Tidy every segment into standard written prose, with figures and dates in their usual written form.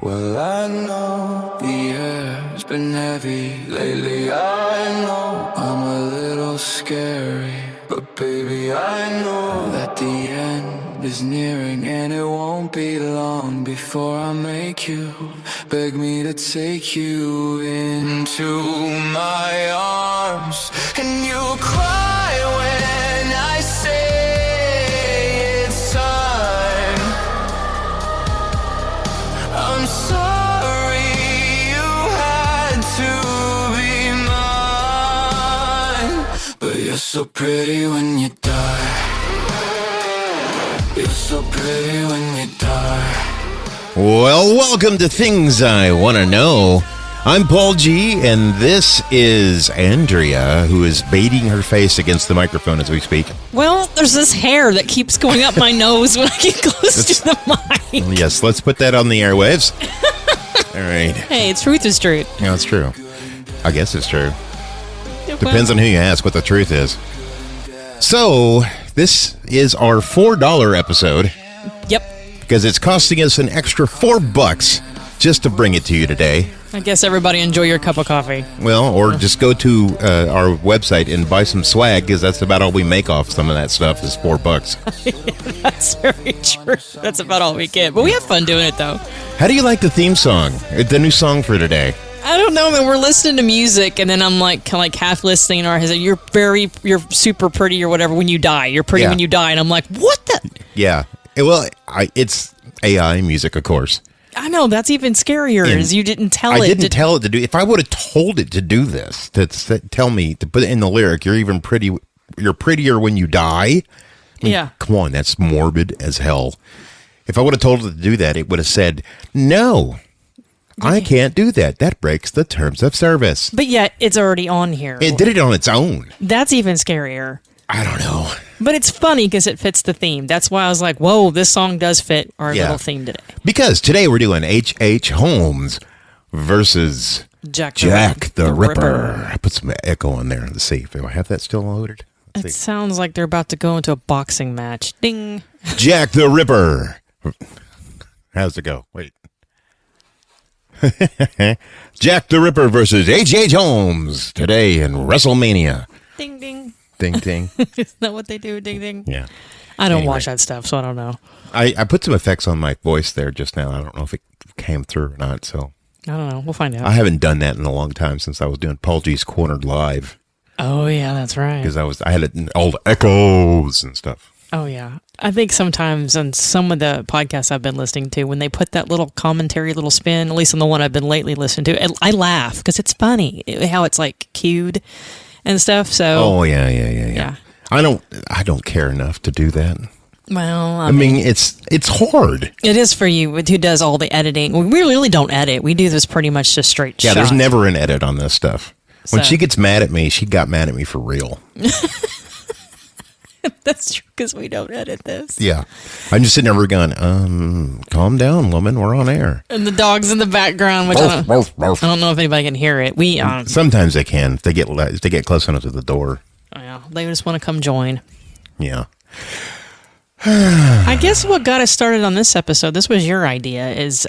Well, I know the air's been heavy lately. I know I'm a little scary, but baby, I know that the end is nearing, and it won't be long before I make you beg me to take you into my arms. And you cry when I say it's time. I'm sorry you had to be mine, but you're so pretty when you die. You're so pretty when you die. Well, welcome to Things I Want to Know. I'm Paul G, and this is Andrea, who is baiting her face against the microphone as we speak. Well, there's this hair that keeps going up my nose when I get close to the mic. Yes, let's put that on the airwaves. All right. Hey, truth is truth. Yeah, it's true. I guess it's true. Depends on who you ask what the truth is. So, this is our $4 episode. Yep. Because it's costing us an extra $4 just to bring it to you today. I guess everybody enjoy your cup of coffee. Well, or just go to our website and buy some swag, because that's about all we make off some of that stuff is $4. Yeah, that's very true. That's about all we get. But we have fun doing it, though. How do you like the theme song? The new song for today? I don't know, man. We're listening to music, and then I'm like, kind of like half listening, or you're super pretty, or whatever. When you die, you're pretty when you die, and I'm like, what the? Yeah. Well, it's AI music, of course. I know, that's even scarier. Is you didn't tell it. I didn't tell it to do. If I would have told it to do this, tell me to put it in the lyric. You're even pretty. You're prettier when you die. I mean, yeah. Come on, that's morbid as hell. If I would have told it to do that, it would have said, "No, I can't do that. That breaks the terms of service." But yet, it's already on here. It did it on its own. That's even scarier. I don't know. But it's funny because it fits the theme. That's why I was like, whoa, this song does fit our little theme today. Because today we're doing HH Holmes versus Jack the Ripper. I put some echo on there. Let's see. Do I have that still loaded? It sounds like they're about to go into a boxing match. Ding. Jack the Ripper. How's it go? Wait. Jack the Ripper versus HH Holmes today in WrestleMania. Ding, ding. Ding, ding. Isn't that what they do? Ding, ding. Yeah. I don't watch that stuff, so I don't know. I put some effects on my voice there just now. I don't know if it came through or not, so. I don't know. We'll find out. I haven't done that in a long time since I was doing Paul G's Corner Live. Oh, yeah, that's right. Because I had all the echoes and stuff. Oh, yeah. I think sometimes on some of the podcasts I've been listening to, when they put that little commentary, little spin, at least on the one I've been lately listening to, I laugh because it's funny how it's like cued and stuff. So yeah. I don't care enough to do that. Well, I mean it's hard. It is for you who does all the editing. We really don't edit. We do this pretty much just straight shot. There's never an edit on this stuff. When she gets mad at me, she got mad at me for real. That's true, because we don't edit this. Yeah. I'm just sitting there going, calm down, woman. We're on air. And the dog's in the background, which I don't know if anybody can hear it. Sometimes they can if they get close enough to the door. Yeah, they just want to come join. Yeah. I guess what got us started on this episode, this was your idea, is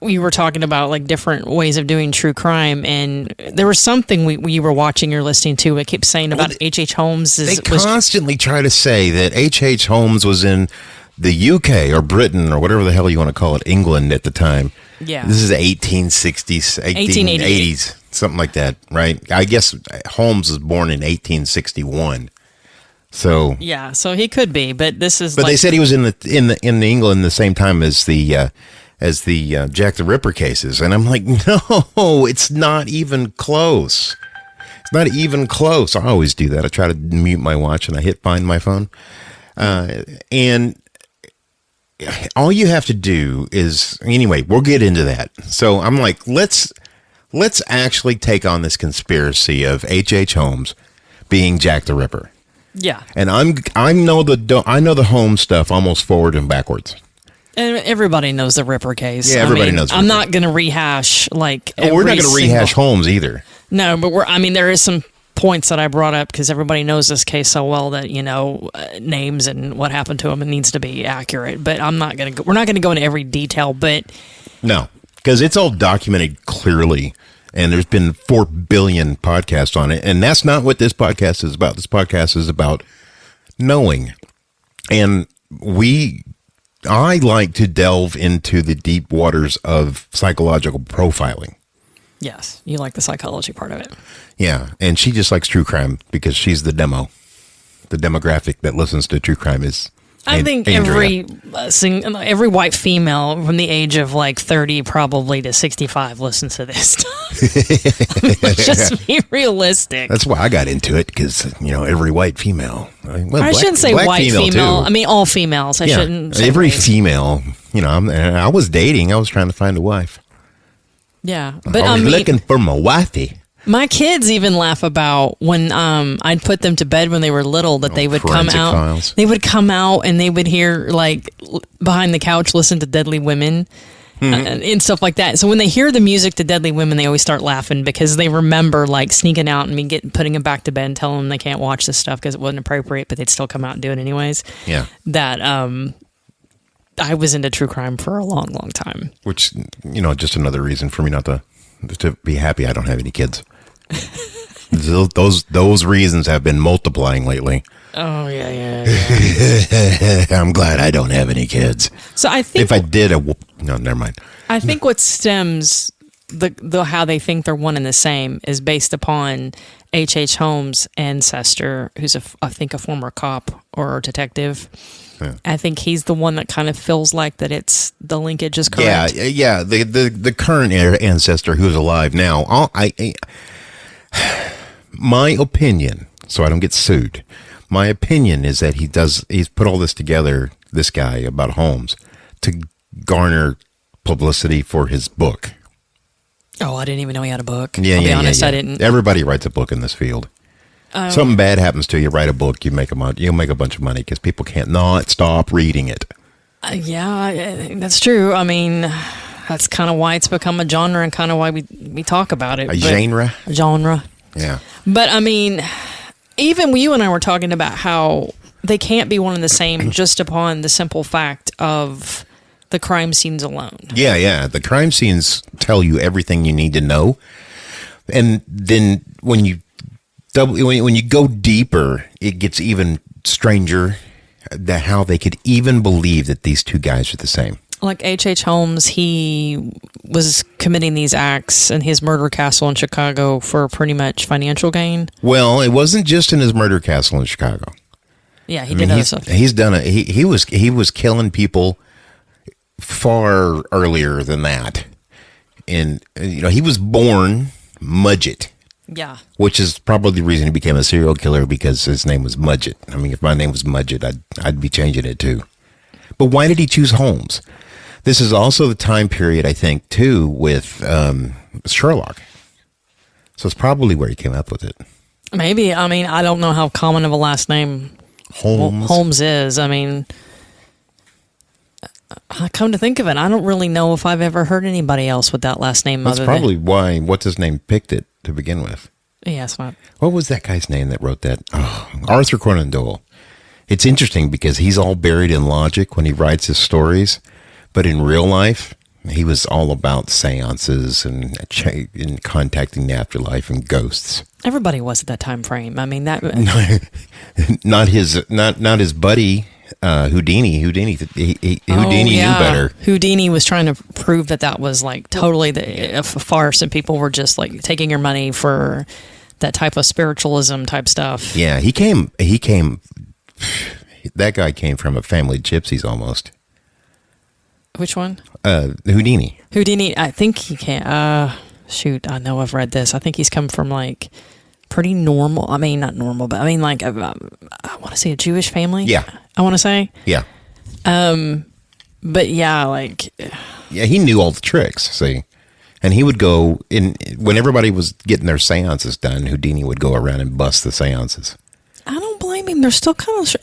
we were talking about like different ways of doing true crime, and there was something we were watching or listening to. It kept saying about HH Holmes. They constantly try to say that HH Holmes was in the UK or Britain or whatever the hell you want to call it, England at the time. Yeah. This is 1860s, 1880s, something like that, right? I guess Holmes was born in 1861. So yeah, so he could be, but this is. But they said he was in the England the same time as the Jack the Ripper cases, and I'm like, no, it's not even close. It's not even close. I always do that. I try to mute my watch and I hit find my phone, and all you have to do is anyway. We'll get into that. So I'm like, let's actually take on this conspiracy of H.H. Holmes being Jack the Ripper. Yeah, and I know the Holmes stuff almost forward and backwards. And everybody knows the Ripper case. Yeah, everybody knows. I'm not going to rehash like. We're not going to rehash Holmes either. No, but there is some points that I brought up because everybody knows this case so well that names and what happened to him, it needs to be accurate. But we're not going to go into every detail. But No, because it's all documented clearly, and there's been 4 billion podcasts on it, and that's not what this podcast is about. This podcast is about knowing, and I like to delve into the deep waters of psychological profiling. Yes, you like the psychology part of it. Yeah, and she just likes true crime because she's the demographic that listens to true crime is. I think Andrea. every white female from the age of like 30 probably to 65 listens to this stuff. Let's just be realistic. That's why I got into it, because every white female. Well, I shouldn't say black white female. too. I mean all females. I shouldn't say every race. female. I was dating. I was trying to find a wife. Yeah, but I was looking for my wifey. My kids even laugh about when I'd put them to bed when they were little that they would come out. Files. They would come out and they would hear like behind the couch listen to Deadly Women and stuff like that. So when they hear the music to Deadly Women, they always start laughing because they remember like sneaking out and me putting them back to bed and telling them they can't watch this stuff because it wasn't appropriate, but they'd still come out and do it anyways. Yeah. That I was into true crime for a long, long time. Which just another reason for me not to be happy I don't have any kids. Those reasons have been multiplying lately. Oh yeah. I'm glad I don't have any kids. So I think if I did, no, never mind. I think what stems the how they think they're one and the same is based upon HH Holmes' ancestor, who's I think a former cop or detective. Yeah. I think he's the one that kind of feels like that it's the linkage is correct. Yeah. The current ancestor who's alive now. My opinion, so I don't get sued. My opinion is that he's put all this together, this guy about Holmes, to garner publicity for his book. Oh, I didn't even know he had a book. Yeah, I'll be honest, I didn't. Everybody writes a book in this field. Something bad happens to you, write a book, you'll make a bunch of money because people can't not stop reading it. Yeah, that's true. I mean, that's kind of why it's become a genre and kind of why we talk about it. Genre? Genre. Yeah. But I mean, even you and I were talking about how they can't be one and the same just upon the simple fact of the crime scenes alone. Yeah. The crime scenes tell you everything you need to know. And then when you go deeper, it gets even stranger that how they could even believe that these two guys are the same. Like HH Holmes, he was committing these acts in his murder castle in Chicago for pretty much financial gain. Well, it wasn't just in his murder castle in Chicago. Yeah, he did other stuff. He's done it. He was killing people far earlier than that. And he was born Mudgett. Yeah. Which is probably the reason he became a serial killer, because his name was Mudgett. I mean, if my name was Mudgett, I'd be changing it too. But why did he choose Holmes? This is also the time period, I think, too, with Sherlock. So it's probably where he came up with it. Maybe. I mean, I don't know how common of a last name Holmes is. I mean, come to think of it, I don't really know if I've ever heard anybody else with that last name. That's probably why what's his name picked it to begin with. Yeah, it's not. What was that guy's name that wrote that? Oh, Arthur Conan Doyle. It's interesting because he's all buried in logic when he writes his stories, but in real life, he was all about seances and contacting the afterlife and ghosts. Everybody was at that time frame. I mean, that not his buddy Houdini. Houdini knew better. Houdini was trying to prove that was like totally a farce, and people were just like taking your money for that type of spiritualism type stuff. Yeah, he came. That guy came from a family of gypsies almost. Which one? Houdini. Houdini, I think he can. Shoot, I know I've read this. I think he's come from like pretty normal. I mean, not normal, but I mean like I want to say a Jewish family. Yeah, I want to say. Yeah. But yeah, like. Yeah, he knew all the tricks. See, and he would go in when everybody was getting their seances done. Houdini would go around and bust the seances. I don't blame him. They're still kind of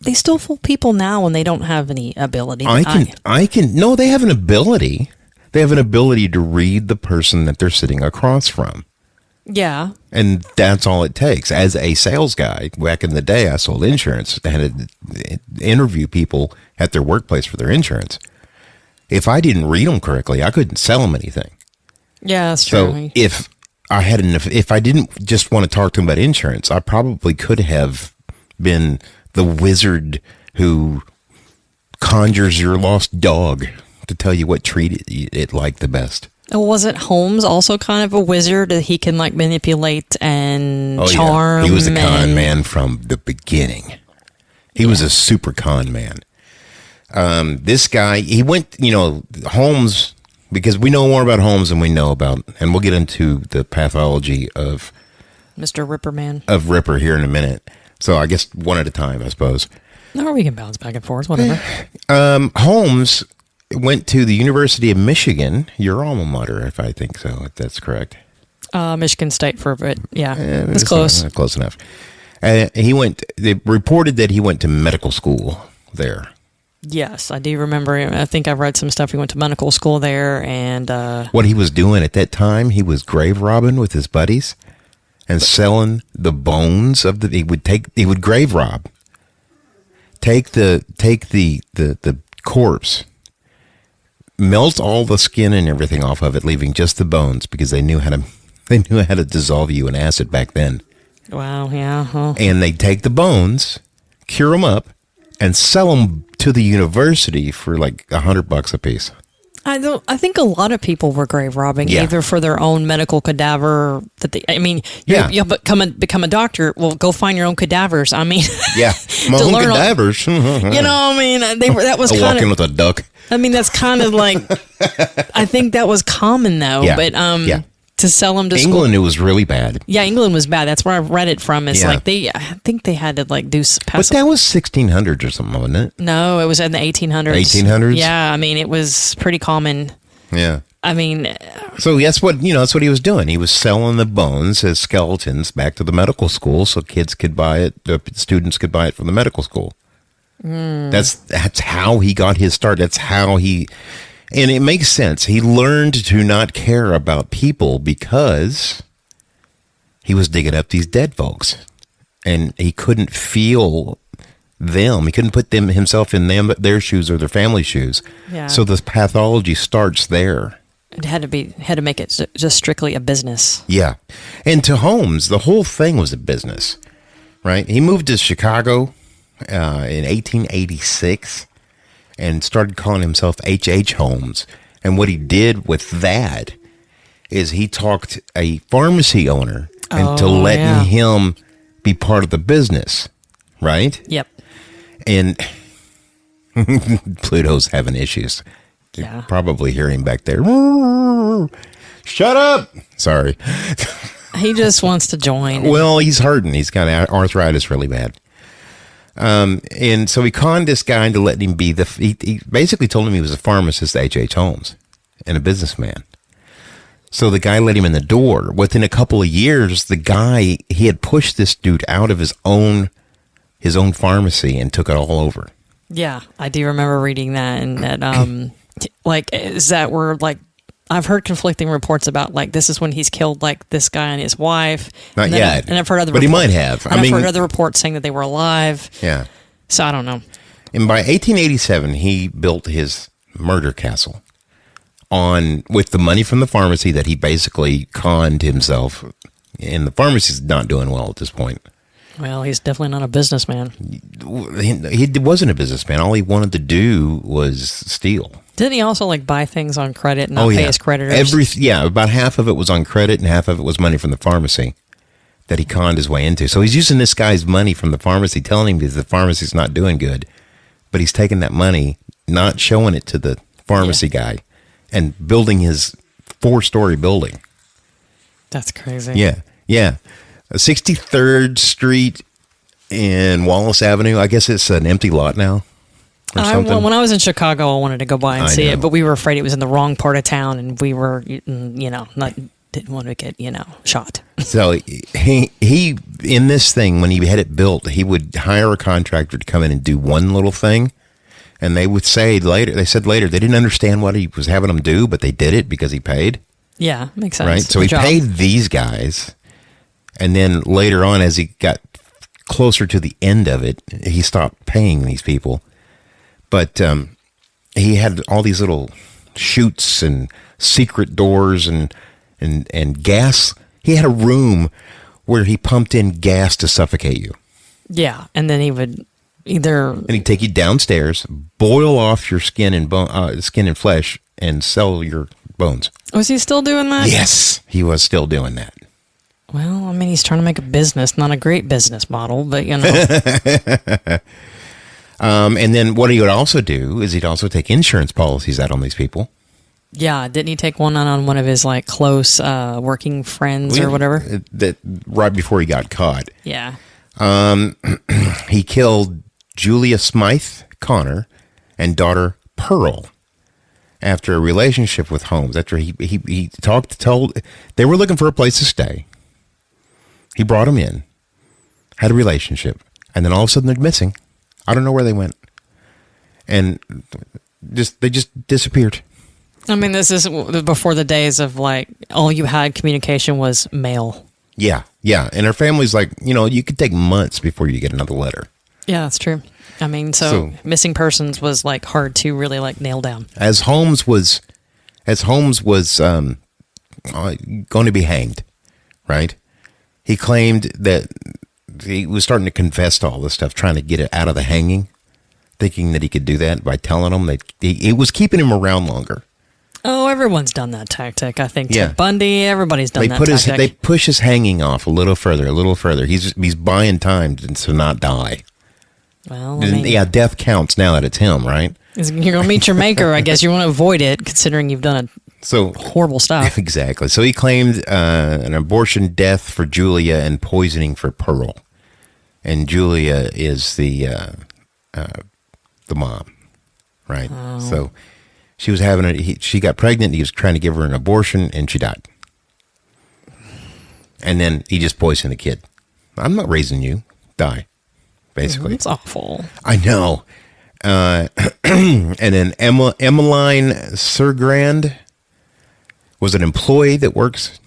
they still fool people now when they don't have any ability. No, they have an ability. They have an ability to read the person that they're sitting across from. Yeah. And that's all it takes. As a sales guy, back in the day, I sold insurance. I had to interview people at their workplace for their insurance. if I didn't read them correctly, I couldn't sell them anything. Yeah, that's true. So if I didn't just want to talk to him about insurance, I probably could have been the wizard who conjures your lost dog to tell you what treat it liked the best. Wasn't Holmes also kind of a wizard that he can like manipulate and charm? Yeah. He was a con man from the beginning. He was a super con man. This guy, he went, Holmes, because we know more about Holmes than we know about, and we'll get into the pathology of Mr. Ripperman. Of Ripper here in a minute. So I guess one at a time, I suppose. No, we can bounce back and forth, whatever. Holmes went to the University of Michigan, your alma mater, if I think so, if that's correct. Michigan State for a bit. Yeah, it's close. Close enough. They reported that he went to medical school there. Yes, I do remember him. I think I've read some stuff. He went to medical school there, and what he was doing at that time, he was grave robbing with his buddies and selling the bones of he would grave rob. Take the corpse, melt all the skin and everything off of it, leaving just the bones, because they knew how to dissolve you in acid back then. Wow, yeah. Well. And they'd take the bones, cure them up, and sell them to the university for like $100 a piece. I think a lot of people were grave robbing, either for their own medical cadaver you'll become a doctor. Well, go find your own cadavers. I mean, yeah, my own cadavers. That was kind of walking with a duck. I mean, that's kind of like, I think that was common though. Yeah. But to sell them to England, school. It was really bad. Yeah, England was bad. That's where I read it from. It's like I think they had to like But that was 1600s or something, wasn't it? No, it was in the 1800s. 1800s? Yeah, I mean, it was pretty common. Yeah. I mean, so that's what he was doing. He was selling the bones as skeletons back to the medical school so kids could buy it, the students could buy it from the medical school. That's how he got his start. That's how and it makes sense. He learned to not care about people because he was digging up these dead folks, and he couldn't feel them. He couldn't put himself in their shoes or their family's shoes. Yeah. So the pathology starts there. It had to make it just strictly a business. Yeah. And to Holmes, the whole thing was a business, right? He moved to Chicago in 1886. And started calling himself HH Holmes. And what he did with that is he talked a pharmacy owner into letting him be part of the business, right? Yep. And Pluto's having issues. Yeah. You probably hear him back there. Shut up! Sorry. He just wants to join. Well, he's hurting. He's got arthritis really bad. And so he conned this guy into letting him be he basically told him he was a pharmacist at HH Holmes and a businessman. So the guy let him in the door. Within a couple of years, he had pushed this dude out of his own pharmacy and took it all over. Yeah, I do remember reading that, and that is that where like I've heard conflicting reports about like this is when he's killed like this guy and his wife. Not yet. And I've heard other but he might have. I've heard other reports saying that they were alive. Yeah. So I don't know. And by 1887, he built his murder castle with the money from the pharmacy that he basically conned himself. And the pharmacy's not doing well at this point. Well, he's definitely not a businessman. He wasn't a businessman. All he wanted to do was steal. Didn't he also like buy things on credit and not pay his creditors? About half of it was on credit and half of it was money from the pharmacy that he conned his way into. So he's using this guy's money from the pharmacy, telling him that the pharmacy's not doing good, but he's taking that money, not showing it to the pharmacy guy, and building his 4-story building. That's crazy. Yeah. 63rd Street and Wallace Avenue. I guess it's an empty lot now. When I was in Chicago, I wanted to go by and see it, but we were afraid it was in the wrong part of town, and we were, didn't want to get, shot. So he in this thing, when he had it built, he would hire a contractor to come in and do one little thing, and they said later they didn't understand what he was having them do, but they did it because he paid. Yeah, makes sense. Right. So he paid these guys, and then later on, as he got closer to the end of it, he stopped paying these people. But he had all these little chutes and secret doors and gas. He had a room where he pumped in gas to suffocate you. Yeah, and then he would either... And he'd take you downstairs, boil off your skin and flesh, and sell your bones. Was he still doing that? Yes, he was still doing that. Well, I mean, he's trying to make a business, not a great business model, but you know. And then what he would also do is he'd also take insurance policies out on these people. Yeah, didn't he take one on one of his like close working friends or whatever? That right before he got caught. Yeah. He killed Julia Smythe Connor and daughter Pearl after a relationship with Holmes. After he told they were looking for a place to stay. He brought them in, had a relationship, and then all of a sudden they're missing. I don't know where they went, and they just disappeared. I mean, this is before the days of like all you had communication was mail. Yeah, and her family's like, you could take months before you get another letter. Yeah, that's true. I mean, so missing persons was like hard to really like nail down. As Holmes was going to be hanged, right? He claimed that he was starting to confess to all this stuff, trying to get it out of the hanging, thinking that he could do that by telling them that it was keeping him around longer. Oh, everyone's done that tactic. I think Yeah. Ted Bundy, everybody's done that tactic. They push his hanging off a little further. He's buying time to not die. Well, I mean, Death counts now that it's him, right? You're going to meet your maker. I guess you want to avoid it, considering you've done horrible stuff. Exactly. So he claimed an abortion death for Julia and poisoning for Pearl. And Julia is the mom, right? Oh. So she was she got pregnant. He was trying to give her an abortion, and she died. And then he just poisoned the kid. I'm not raising you. Die, basically. It's awful. I know. And then Emmeline Sergrand was an employee that worked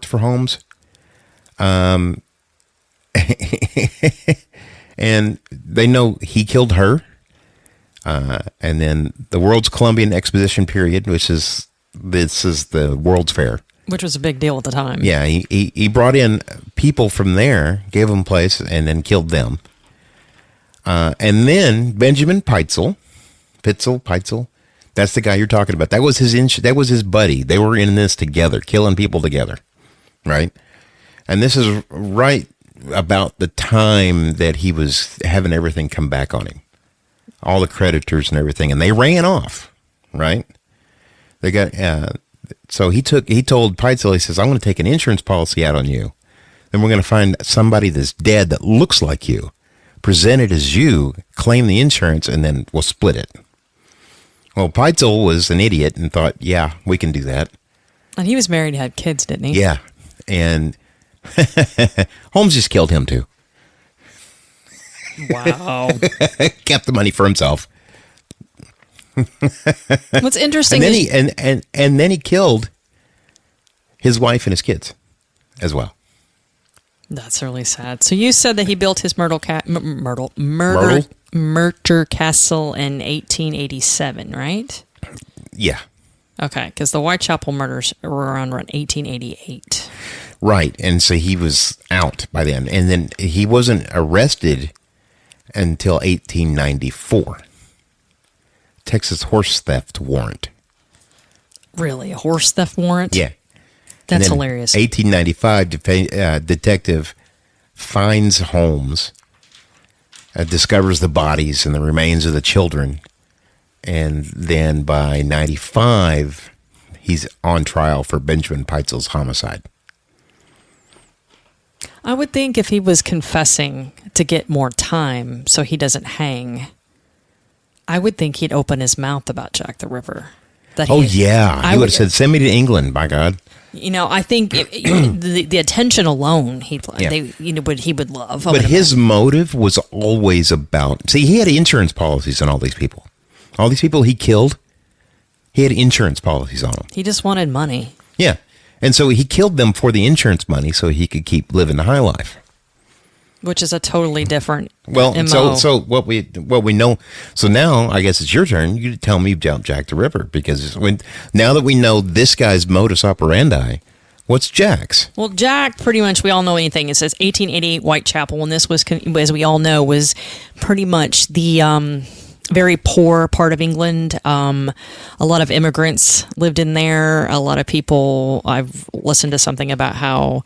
for Holmes. And they know he killed her. And then the World's Columbian Exposition period, this is the World's Fair. Which was a big deal at the time. Yeah, he brought in people from there, gave them place, and then killed them. And then Benjamin Pitzel, that's the guy you're talking about. That was his buddy. They were in this together, killing people together, right? And this is right about the time that he was having everything come back on him, all the creditors and everything, and they ran off, right? They got so he told Pitzel, he says, "I'm going to take an insurance policy out on you, then we're going to find somebody that's dead that looks like you, present it as you, claim the insurance, and then we'll split it." Well, Pitzel was an idiot and thought, yeah, we can do that. And he was married and had kids, didn't he? Yeah. And Holmes just killed him too. Wow. Kept the money for himself. What's interesting and then he killed his wife and his kids as well. That's really sad. So you said that he built his murder castle in 1887, right? Yeah. Okay, because the Whitechapel murders were around 1888. Right, and so he was out by then. And then he wasn't arrested until 1894. Texas horse theft warrant. Really? A horse theft warrant? Yeah. That's hilarious. 1895, detective finds Holmes, discovers the bodies and the remains of the children, and then by 95, he's on trial for Benjamin Pitzel's homicide. I would think if he was confessing to get more time so he doesn't hang, I would think he'd open his mouth about Jack the Ripper. He would have said, "Send me to England, by God." I think the attention alone, he would love. But his motive was always about. See, he had insurance policies on all these people. All these people he killed, he had insurance policies on them. He just wanted money. Yeah, and so he killed them for the insurance money, so he could keep living the high life. which is a totally different Well, MO. so what we know. So now I guess it's your turn. You tell me about Jack the Ripper, because now that we know this guy's modus operandi, what's Jack's? Well, Jack, pretty much we all know anything. It says 1888 Whitechapel, and this was, as we all know, was pretty much the very poor part of England. A lot of immigrants lived in there. A lot of people, I've listened to something about how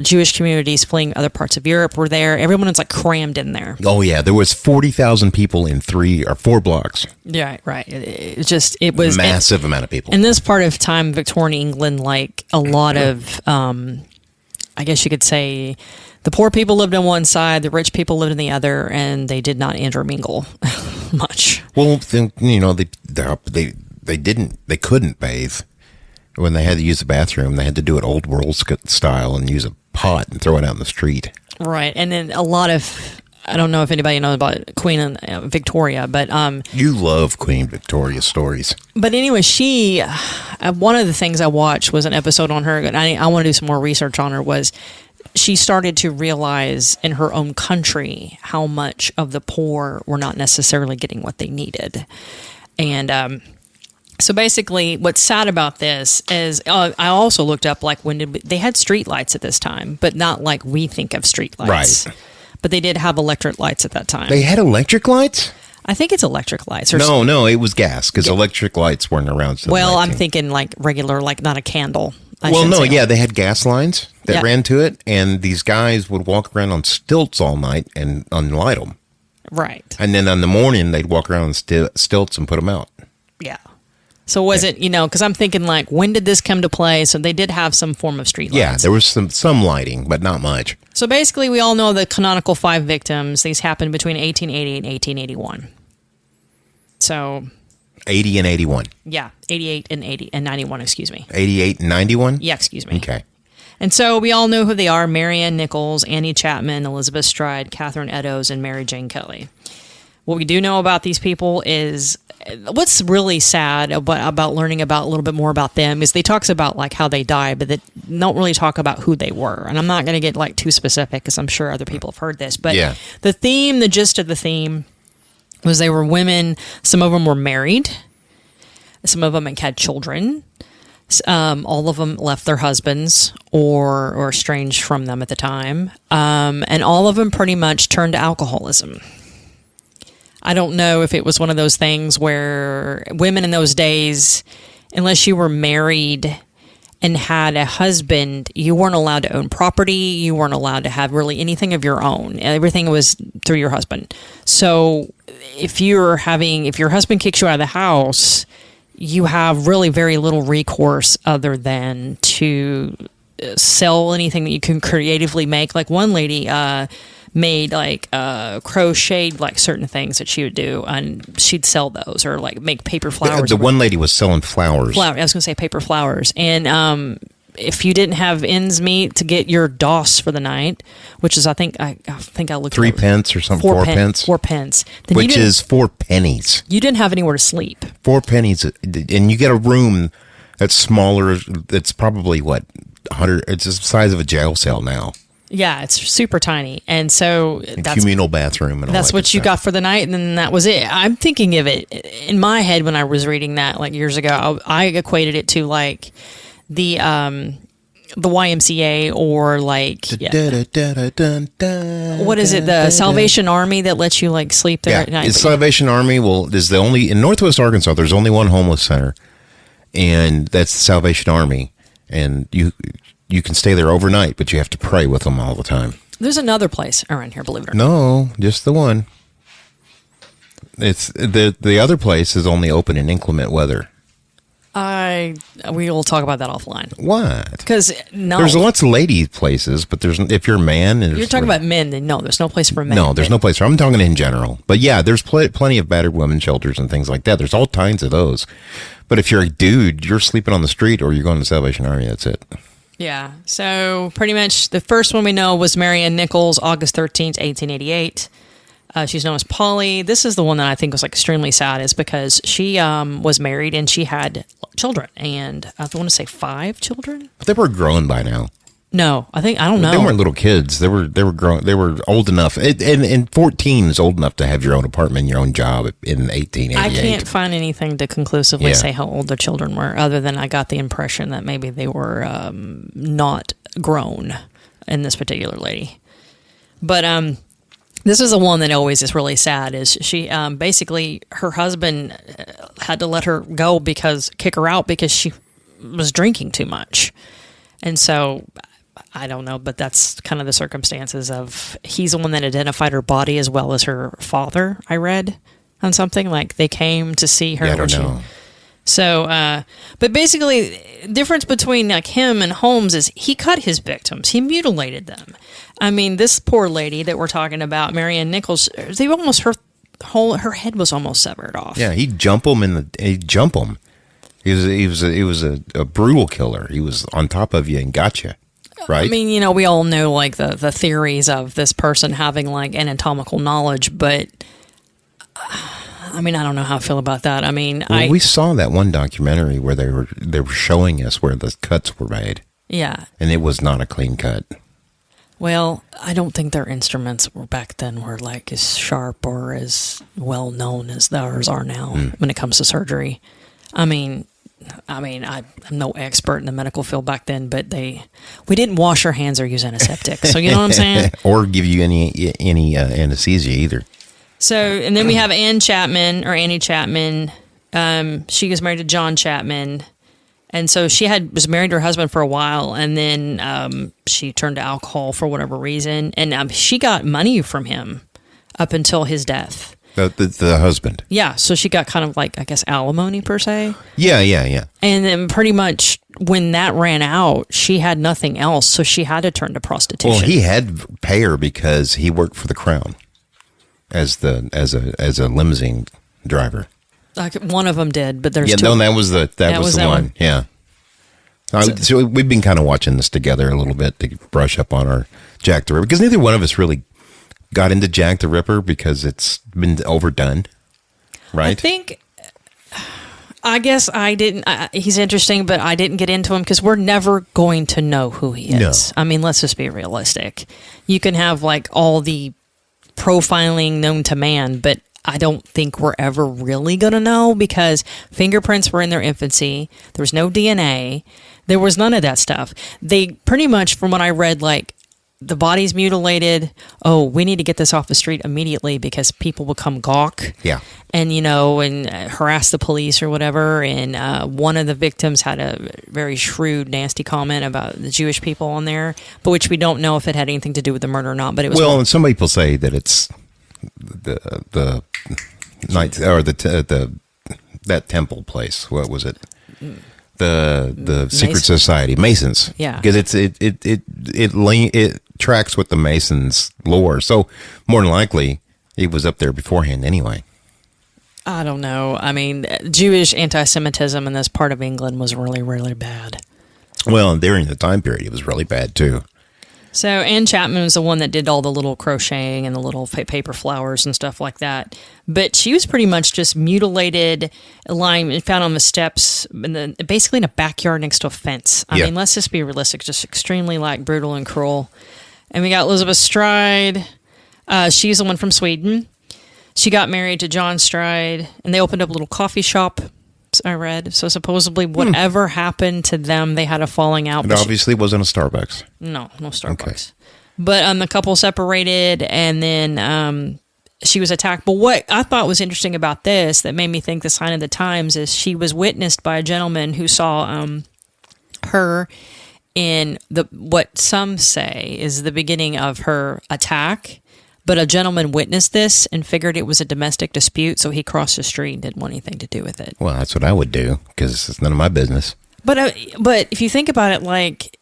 Jewish communities fleeing other parts of Europe were there. Everyone was like crammed in there. Oh yeah, there was 40,000 people in 3 or 4 blocks. Yeah, right. It was Massive amount of people. In this part of time, Victorian England, like a lot of, I guess you could say, the poor people lived on one side, the rich people lived on the other, and they did not intermingle much. Well, then, they couldn't bathe. When they had to use the bathroom, they had to do it old world style and use a pot and throw it out in the street. Right. And then a lot of, I don't know if anybody knows about Queen Victoria, but you love Queen Victoria stories. But anyway, she, one of the things I watched was an episode on her, and I want to do some more research on her, was she started to realize in her own country how much of the poor were not necessarily getting what they needed. And so basically, what's sad about this is I also looked up, like, they had street lights at this time, but not like we think of street lights. Right. But they did have electric lights at that time. They had electric lights? I think it's electric lights. Or No, it was gas, because electric lights weren't around. Well, I'm thinking like regular, like not a candle. They had gas lines that ran to it, and these guys would walk around on stilts all night and unlight them. Right. And then in the morning, they'd walk around on stilts and put them out. Yeah. So was it, because I'm thinking, like, when did this come to play? So they did have some form of street lights. Yeah, there was some lighting, but not much. So basically, we all know the canonical 5 victims. These happened between 1880 and 1881. So 80 and 81. Yeah, 88 and 91, excuse me. 88 and 91? Yeah, excuse me. Okay. And so we all know who they are: Marianne Nichols, Annie Chapman, Elizabeth Stride, Catherine Eddowes, and Mary Jane Kelly. What we do know about these people is, what's really sad about learning about a little bit more about them is they talks about like how they died, but they don't really talk about who they were. And I'm not going to get like too specific because I'm sure other people have heard this. But yeah. The gist of the theme was they were women. Some of them were married. Some of them had children. All of them left their husbands or estranged from them at the time. And all of them pretty much turned to alcoholism. I don't know if it was one of those things where women in those days, unless you were married and had a husband, you weren't allowed to own property. You weren't allowed to have really anything of your own. Everything was through your husband. So if your husband kicks you out of the house, you have really very little recourse other than to sell anything that you can creatively make. Like one lady made like crocheted like certain things that she would do, and she'd sell those, or like make paper flowers. The one lady was selling flowers. I was going to say paper flowers. And if you didn't have ends meet to get your DOS for the night, which is I think I looked 3 pence or something, 4 pence. 4 pence. Then which is 4 pennies. You didn't have anywhere to sleep. 4 pennies, and you get a room that's smaller. It's probably 100. It's the size of a jail cell now. Yeah, it's super tiny. And so that's communal bathroom. And that's what you got for the night. And then that was it. I'm thinking of it in my head when I was reading that like years ago. I equated it to like the YMCA or like, what is it? The Salvation Army that lets you like sleep there at night. The Salvation Army is the only, in Northwest Arkansas, there's only one homeless center, and that's the Salvation Army. And you can stay there overnight, but you have to pray with them all the time. There's another place around here, believe it or not. No, just the one. It's the other place is only open in inclement weather. We will talk about that offline. What? Because there's lots of lady places, but if you're a man, you're talking about men. Then no, there's no place for men. No, there's no place. I'm talking in general. But yeah, there's plenty of battered women shelters and things like that. There's all kinds of those. But if you're a dude, you're sleeping on the street or you're going to the Salvation Army. That's it. Yeah. So pretty much the first one we know was Marianne Nichols, August 13th, 1888. She's known as Polly. This is the one that I think was like extremely sad, is because she was married and she had children, and I want to say 5 children. But they were grown by now. No, I don't know. They weren't little kids. They were grown. They were old enough. And 14 is old enough to have your own apartment, your own job in 1888. I can't find anything to conclusively Yeah. say how old the children were, other than I got the impression that maybe they were not grown in this particular lady. But this is the one that always is really sad. Is she basically her husband had to let her go kick her out because she was drinking too much, and so. I don't know, but that's kind of the circumstances of he's the one that identified her body as well as her father. I read on something like they came to see her. Yeah, I don't know. So, but basically, difference between like him and Holmes is he cut his victims. He mutilated them. I mean, this poor lady that we're talking about, Polly Nichols, they almost her head was almost severed off. Yeah, he'd jump them he'd jump them. He was a brutal killer. He was on top of you and got you. Right. I mean, we all know like the theories of this person having like anatomical knowledge, but I mean, I don't know how I feel about that. I mean, we saw that one documentary where they were showing us where the cuts were made. Yeah. And it was not a clean cut. Well, I don't think their instruments were back then were like as sharp or as well known as ours are now when it comes to surgery. I mean, I'm no expert in the medical field back then, but we didn't wash our hands or use antiseptic. So you know what I'm saying? Or give you any anesthesia either. So, and then we have Annie Chapman. She was married to John Chapman. And so she was married to her husband for a while, and then she turned to alcohol for whatever reason. And she got money from him up until his death. The husband. Yeah, so she got kind of like, I guess, alimony per se. Yeah. And then pretty much when that ran out, she had nothing else, so she had to turn to prostitution. Well, he had to pay her because he worked for the Crown as a limousine driver. Like one of them did, but there's two. No, that was the one. Yeah. So we've been kind of watching this together a little bit to brush up on our Jack the Ripper, because neither one of us really got into Jack the Ripper because it's been overdone, right? I guess I didn't. He's interesting, but I didn't get into him because we're never going to know who he is. No. I mean, let's just be realistic. You can have like all the profiling known to man, but I don't think we're ever really going to know because fingerprints were in their infancy. There was no DNA. There was none of that stuff. They pretty much, from what I read, like, the body's mutilated. Oh, we need to get this off the street immediately because people will come gawk. Yeah. And, and harass the police or whatever. And one of the victims had a very shrewd, nasty comment about the Jewish people on there, but which we don't know if it had anything to do with the murder or not. But it was. Well, and some people say that it's the night or that temple place. What was it? The secret society, Masons. Yeah, because it tracks with the Masons lore. So more than likely, he was up there beforehand anyway. I don't know. I mean, Jewish anti-Semitism in this part of England was really, really bad. Well, during the time period, it was really bad too. So Anne Chapman was the one that did all the little crocheting and the little paper flowers and stuff like that. But she was pretty much just mutilated, lying and found on the steps, basically in a backyard next to a fence. I mean, let's just be realistic, just extremely brutal and cruel. And we got Elizabeth Stride. She's the one from Sweden. She got married to John Stride, and they opened up a little coffee shop. I read. So supposedly whatever happened to them, they had a falling out. It obviously wasn't a Starbucks. No Starbucks. Okay. But the couple separated, and then she was attacked. But what I thought was interesting about this that made me think the sign of the times is she was witnessed by a gentleman who saw her in what some say is the beginning of her attack. But a gentleman witnessed this and figured it was a domestic dispute, so he crossed the street and didn't want anything to do with it. Well, that's what I would do, because it's none of my business. But if you think about it, like,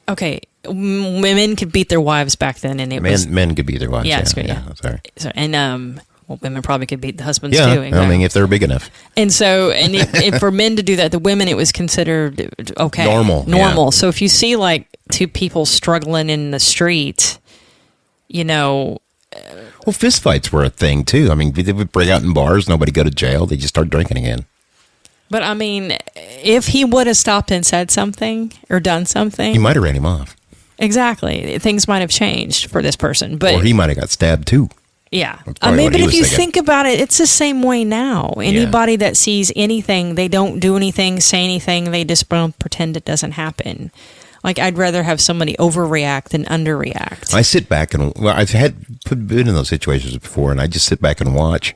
okay, women could beat their wives back then, and men could beat their wives. Yeah, yeah. Sorry. So, and women probably could beat the husbands too. Exactly. I mean, if they're big enough. And so, if for men to do that, the women, it was considered okay, normal. Yeah. So if you see like two people struggling in the street. Well, fistfights were a thing too. I mean, they would break out in bars. Nobody go to jail. They just start drinking again. But I mean, if he would have stopped and said something or done something, He might have ran him off. exactly, things might have changed for this person. But Or he might have got stabbed too. yeah, That's I probably mean, what but he if was you thinking. think about it, it's the same way now. Anybody that sees anything, they don't do anything, say anything, they just pretend it doesn't happen. Like, I'd rather have somebody overreact than underreact. I sit back and, well, I've been in those situations before, and I just sit back and watch,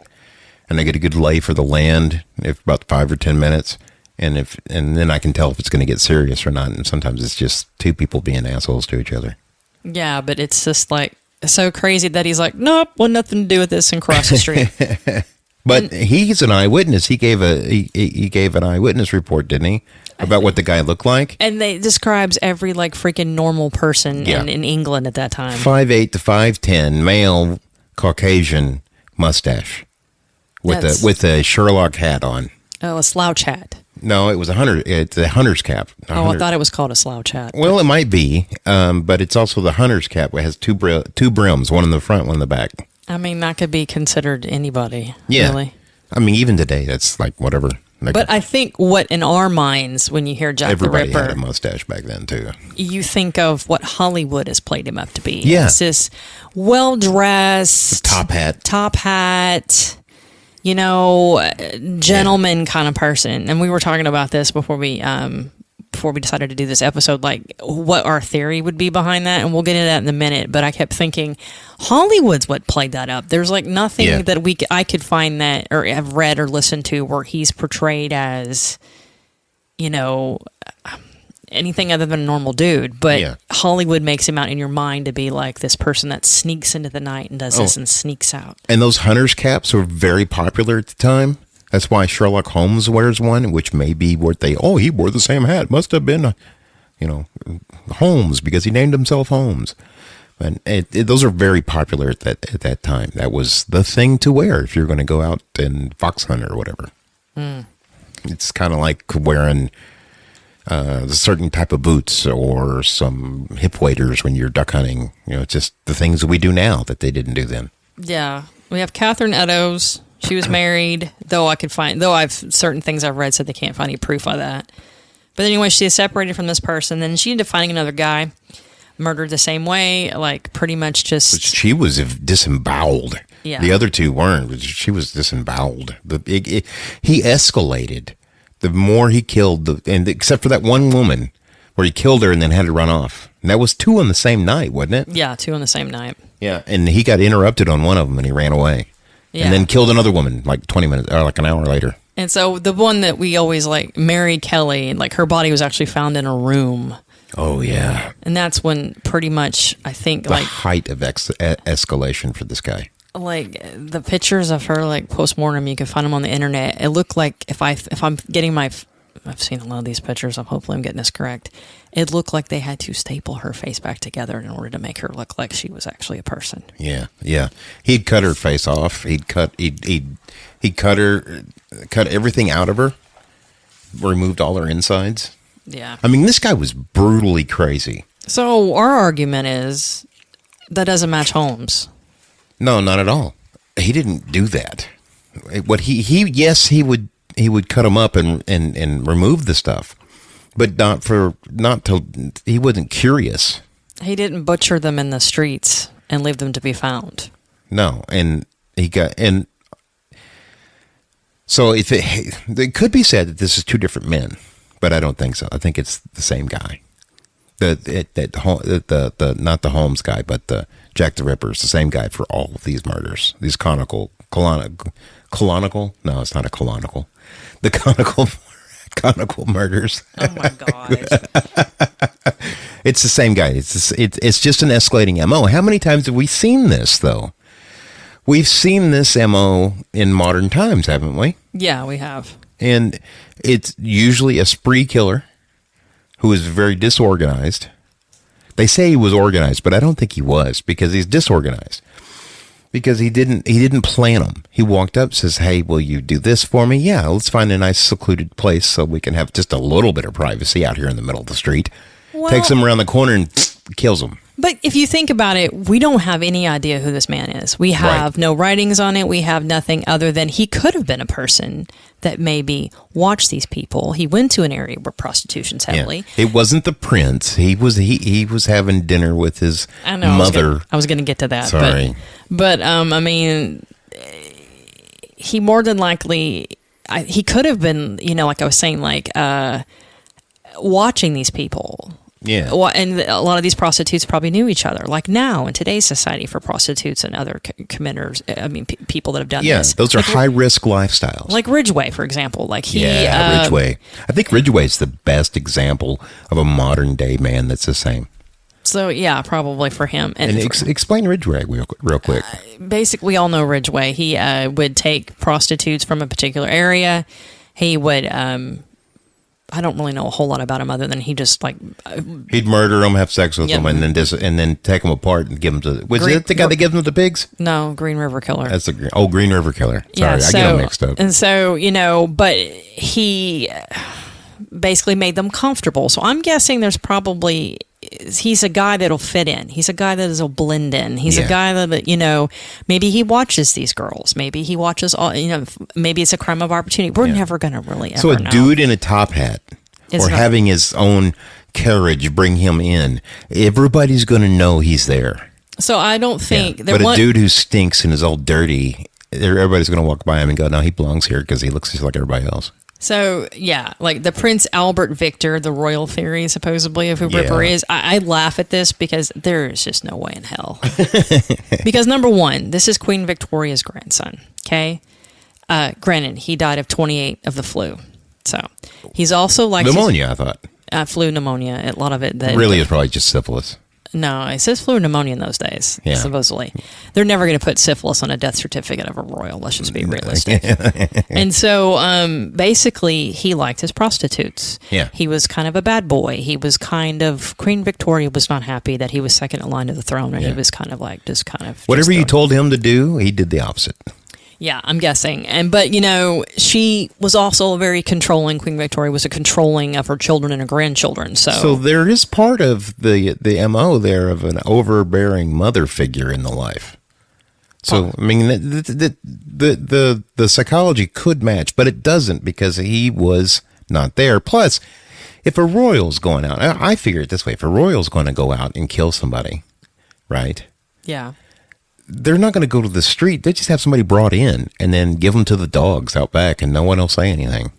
and I get a good lay for the land, if about 5 or 10 minutes, and then I can tell if it's going to get serious or not. And sometimes it's just two people being assholes to each other. Yeah, but it's just like so crazy that he's like, nope, want nothing to do with this, and cross the street. But he's an eyewitness. He gave an eyewitness report, didn't he, about what the guy looked like? And they describes every like freaking normal person in England at that time. 5'8" to 5'10", male, Caucasian, mustache, with a Sherlock hat on. Oh, a slouch hat. No, it was it's a hunter's cap. I thought it was called a slouch hat. Well, it might be, but it's also the hunter's cap. It has two brims, one in the front, one in the back. I mean, that could be considered anybody. Yeah. Really. I mean, even today, that's like whatever. Like, But I think what in our minds, when you hear Jack the everybody Ripper, had a mustache back then too. you think of what Hollywood has played him up to be. Yeah. It's this well-dressed, Top hat, gentleman kind of person. And we were talking about this before we decided to do this episode, like what our theory would be behind that. And we'll get into that in a minute. But I kept thinking Hollywood's what played that up. There's like nothing that I could find that or have read or listened to where he's portrayed as, anything other than a normal dude. But Hollywood makes him out in your mind to be like this person that sneaks into the night and does this and sneaks out. And those hunter's caps were very popular at the time. That's why Sherlock Holmes wears one, which may be what he wore the same hat. Must have been, Holmes, because he named himself Holmes. And those are very popular at that time. That was the thing to wear if you're going to go out and fox hunt or whatever. It's kind of like wearing a certain type of boots or some hip waders when you're duck hunting. It's just the things that we do now that they didn't do then. Yeah. We have Catherine Eddowes. She was married, I've certain things I've read said they can't find any proof of that. But anyway, she is separated from this person. Then she ended up finding another guy, murdered the same way, like pretty much just. But she was disemboweled. Yeah. The other two weren't. But she was disemboweled. He escalated. The more he killed, except for that one woman where he killed her and then had to run off. And that was 2 on the same night, wasn't it? Yeah, 2 on the same night. Yeah, and he got interrupted on one of them and he ran away. Yeah. And then killed another woman like 20 minutes or like an hour later. And so the one that we always like, Mary Kelly, like her body was actually found in a room. Oh, yeah. And that's when pretty much, I think, the height of escalation for this guy. Like the pictures of her, like post-mortem, you can find them on the internet. It looked like if I'm getting I've seen a lot of these pictures. Hopefully I'm getting this correct. It looked like they had to staple her face back together in order to make her look like she was actually a person. Yeah, yeah. He'd cut her face off. He'd cut everything out of her. Removed all her insides. Yeah. I mean, this guy was brutally crazy. So our argument is that doesn't match Holmes. No, not at all. He didn't do that. What he would cut them up and remove the stuff, but not till he wasn't curious. He didn't butcher them in the streets and leave them to be found. No, so if it could be said that this is 2 different men, but I don't think so. I think it's the same guy. Not the Holmes guy, but the Jack the Ripper is the same guy for all of these murders. These colonical. No, it's not a colonical. The conical murders. Oh my gosh! It's the same guy. It's just an escalating MO. How many times have we seen this though? We've seen this MO in modern times, haven't we? Yeah, we have. And it's usually a spree killer who is very disorganized. They say he was organized, but I don't think he was, because he's disorganized. Because he didn't plan them. He walked up, says, "Hey, will you do this for me? Yeah, let's find a nice secluded place so we can have just a little bit of privacy out here in the middle of the street." takes him around the corner and kills him. But if you think about it, we don't have any idea who this man is. We have no writings on it. We have nothing other than he could have been a person that maybe watched these people. He went to an area where prostitution's heavily. Yeah. It wasn't the prince. He was having dinner with his mother. I was going to get to that. Sorry. But I mean, he more than likely, he could have been, like I was saying, like watching these people. Yeah. And a lot of these prostitutes probably knew each other. Like now in today's society for prostitutes and other committers, people that have done this. Yeah, those are high-risk lifestyles. Like Ridgway, for example. Ridgway. I think Ridgway is the best example of a modern-day man that's the same. So, yeah, probably for him. And explain Ridgway real quick. Basically, we all know Ridgway. He would take prostitutes from a particular area. He would... I don't really know a whole lot about him other than he just he'd murder them, have sex with them, and then take them apart and give them to. Was it the guy that gives them to the pigs? No, Green River Killer. That's Green River Killer. Sorry, I get them mixed up. And so but he basically made them comfortable. So I'm guessing there's probably he's a guy that'll fit in. He's a guy that'll blend in. He's a guy that maybe he watches these girls. Maybe he watches all. Maybe it's a crime of opportunity. We're never gonna really ever know. Dude in a top hat having his own carriage bring him in. Everybody's gonna know he's there. So I don't think. But a dude who stinks and is all dirty, everybody's gonna walk by him and go, "No, he belongs here because he looks just like everybody else." So, like the Prince Albert Victor, the royal theory, supposedly, of who Ripper is, I laugh at this because there is just no way in hell. Because, number one, this is Queen Victoria's grandson, okay? Granted, he died of 28 of the flu. So, he's also like... Pneumonia, I thought. Flu pneumonia, a lot of it. Really is probably just syphilis. No, it says flu pneumonia in those days, supposedly. They're never going to put syphilis on a death certificate of a royal. Let's just be realistic. And so, basically, he liked his prostitutes. Yeah. He was kind of a bad boy. He was Queen Victoria was not happy that he was second in line to the throne, and he was kind of like, whatever you told him to do, he did the opposite. Yeah, I'm guessing. But she was also very controlling. Queen Victoria was a controlling of her children and her grandchildren. So there is part of the MO there of an overbearing mother figure in the life. So I mean, the psychology could match, but it doesn't because he was not there. Plus, if a royal's going out, I figure it this way: if a royal's going to go out and kill somebody, right? Yeah. They're not going to go to the street. They just have somebody brought in and then give them to the dogs out back, and no one will say anything.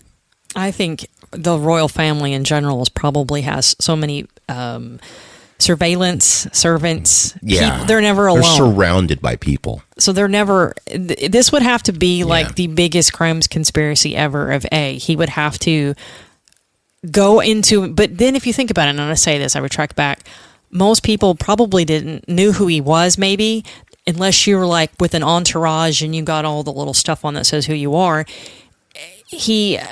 I think the royal family in general probably has so many surveillance servants. Yeah, they're never alone. They're surrounded by people, so they're never. This would have to be like the biggest crimes conspiracy ever. He would have to go into. But then, if you think about it, and I'm going to say this, I retract back. Most people probably knew who he was, maybe. Unless you were like with an entourage and you got all the little stuff on that says who you are,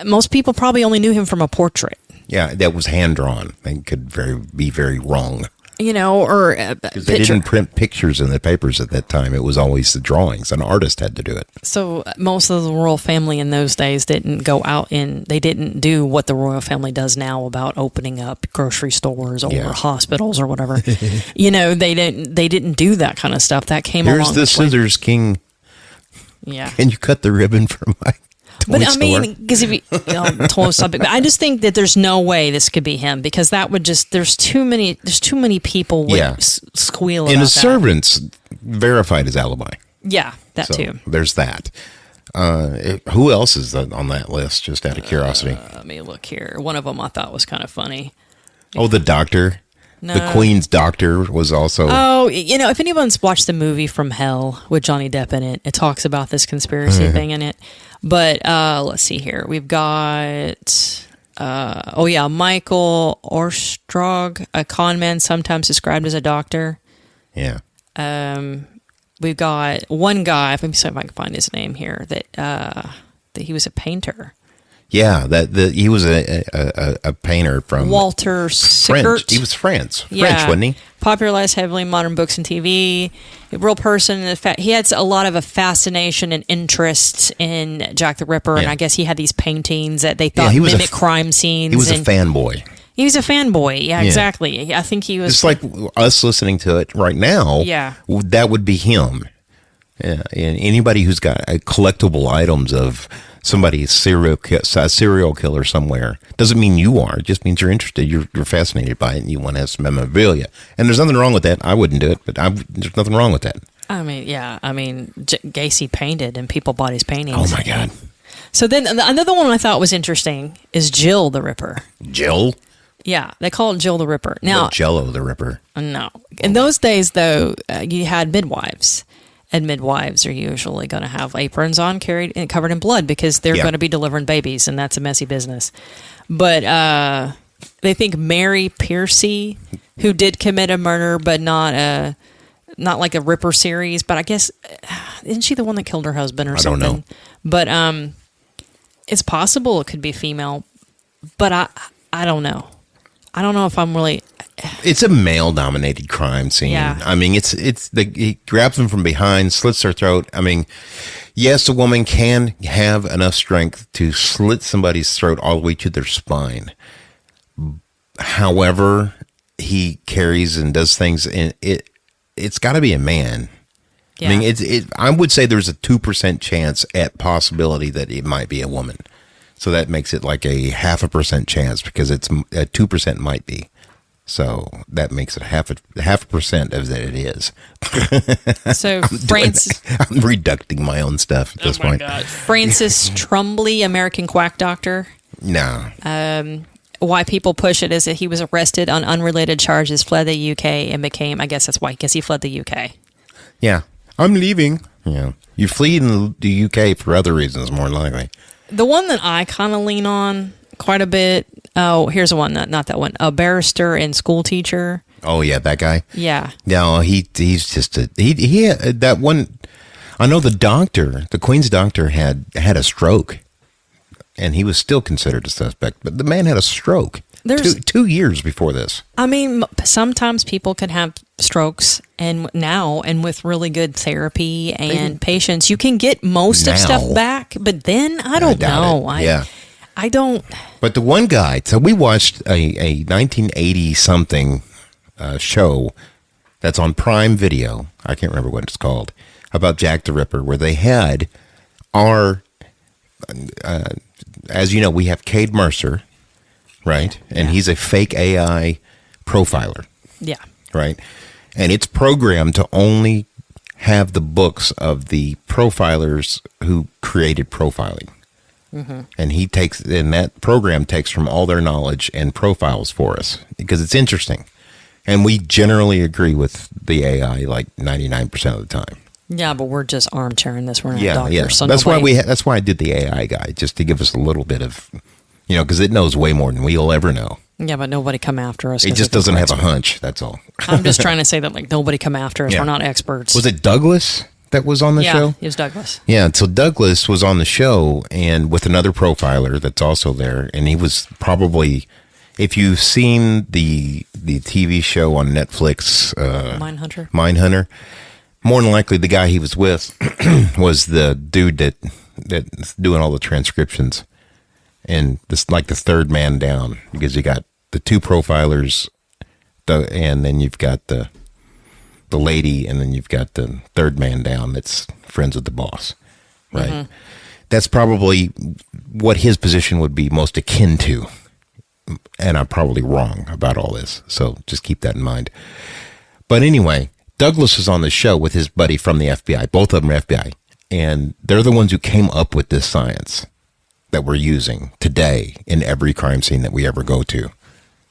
most people probably only knew him from a portrait. Yeah, that was hand drawn. They could be very wrong. Or a because they didn't print pictures in the papers at that time. It was always the drawings. An artist had to do it. So most of the royal family in those days didn't go out they didn't do what the royal family does now about opening up grocery stores or hospitals or whatever. They didn't do that kind of stuff. That came along. Here's the scissors, King. Yeah. Can you cut the ribbon from my But I mean, because if you total subject, but I just think that there's no way this could be him because that would just there's too many people would squeal about and his that. servants verified his alibi. Yeah, that too. There's that. Who else is on that list? Just out of curiosity. Let me look here. One of them I thought was kind of funny. Oh, the doctor. No. The Queen's doctor was also. Oh, if anyone's watched the movie From Hell with Johnny Depp in it, it talks about this conspiracy thing in it. But let's see here. We've got, Michael Orstrog, a con man sometimes described as a doctor. Yeah. We've got one guy, let me see if I can find his name here, that he was a painter. Yeah, he was a painter from Walter Sickert. French. He was French, wasn't he? Popularized heavily in modern books and TV. A real person. In fact, he had a lot of a fascination and interest in Jack the Ripper, and I guess he had these paintings that they thought mimic crime scenes. He was a fanboy. He was a fanboy. Yeah, exactly. I think he was. It's like us listening to it right now. Yeah. That would be him. Yeah. And anybody who's got collectible items of somebody's serial killer somewhere doesn't mean you are. It just means you're interested. You're fascinated by it and you want to have some memorabilia. And there's nothing wrong with that. I wouldn't do it, but there's nothing wrong with that. I mean, yeah. I mean, Gacy painted and people bought his paintings. Oh, my God. So then another one I thought was interesting is Jill the Ripper. Jill? Yeah, they call it Jill the Ripper. Now, Jello the Ripper. No. In those days, though, you had midwives. And midwives are usually going to have aprons on, covered in blood, because they're going to be delivering babies, and that's a messy business. But they think Mary Piercy, who did commit a murder, but not like a Ripper series. But I guess, isn't she the one that killed her husband or something? I don't know. But it's possible it could be female, but I don't know. I don't know if I'm really... It's a male-dominated crime scene. Yeah. I mean, he grabs them from behind, slits their throat. I mean, yes, a woman can have enough strength to slit somebody's throat all the way to their spine. However, he carries and does things, and it's got to be a man. Yeah. I mean, I would say there's a 2% chance at possibility that it might be a woman. So that makes it like a 0.5% chance, because it's 2% might be. So that makes it half a percent of that it is. So Francis, I'm reducting my own stuff at this point. God. Francis Trumbull, American Quack Doctor. No. Why people push it is that he was arrested on unrelated charges, fled the UK, and became. I guess that's why. I guess he fled the UK. Yeah, I'm leaving. Yeah, you flee in the UK for other reasons, more likely. The one that I kind of lean on quite a bit. Oh, here's the one, not that one. A barrister and school teacher. Oh yeah, that guy. Yeah. No, he's just he that one. I know the Queen's doctor had a stroke, and he was still considered a suspect. But the man had a stroke. There's 2 years before this. I mean, sometimes people can have strokes, and with really good therapy and patience, you can get most of stuff back. But then I don't know. I don't. But the one guy, so we watched a 1980 something show that's on Prime Video. I can't remember what it's called, about Jack the Ripper, where they had our, as you know, we have Cade Mercer, right? And he's a fake AI profiler. Yeah. Right? And it's programmed to only have the books of the profilers who created profiling. Mm-hmm. And that program takes from all their knowledge and profiles for us, because it's interesting. And we generally agree with the AI like 99% of the time. Yeah, but we're just armchairing this. We're not doctors. Yeah. So that's why I did the AI guy, just to give us a little bit of, because it knows way more than we'll ever know. Yeah, but nobody come after us. It just doesn't have a hunch. That's all. I'm just trying to say that nobody come after us. Yeah. We're not experts. Was it Douglas that was on the show? Yeah, it was Douglas. Yeah, so Douglas was on the show and with another profiler that's also there, and he was probably, if you've seen the TV show on Netflix, Mindhunter, more than likely the guy he was with was the dude that's doing all the transcriptions, and this like the third man down, because you got the two profilers, and then you've got the lady, and then you've got the third man down that's friends with the boss, right? Mm-hmm. That's probably what his position would be most akin to. And I'm probably wrong about all this, so just keep that in mind. But anyway, Douglas was on the show with his buddy from the FBI. Both of them are FBI. And they're the ones who came up with this science that we're using today in every crime scene that we ever go to,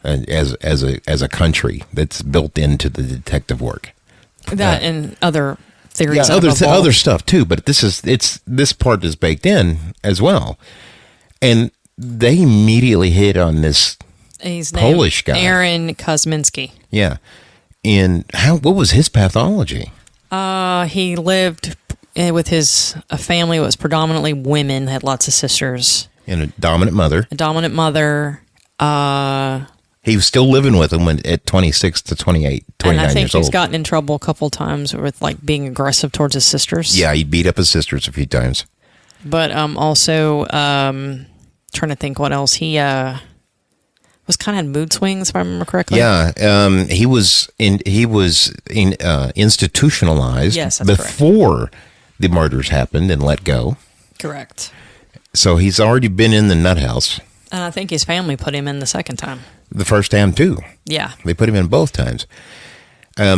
as a country, that's built into the detective work. That and other theories. Yeah, other stuff too, but this part is baked in as well. And they immediately hit on this Polish guy, Aaron Kosminski. Yeah. And what was his pathology? He lived with his family. It was predominantly women, had lots of sisters. And a dominant mother. He was still living with them at 26 to 29 years old. And I think he's gotten in trouble a couple times with being aggressive towards his sisters. Yeah, he beat up his sisters a few times. But also, trying to think what else. He was kind of had mood swings, if I remember correctly. Yeah, he was institutionalized Yes, that's before the murders happened and let go. Correct. So he's already been in the nut house. And I think his family put him in the second time. The first time too. Yeah. They put him in both times.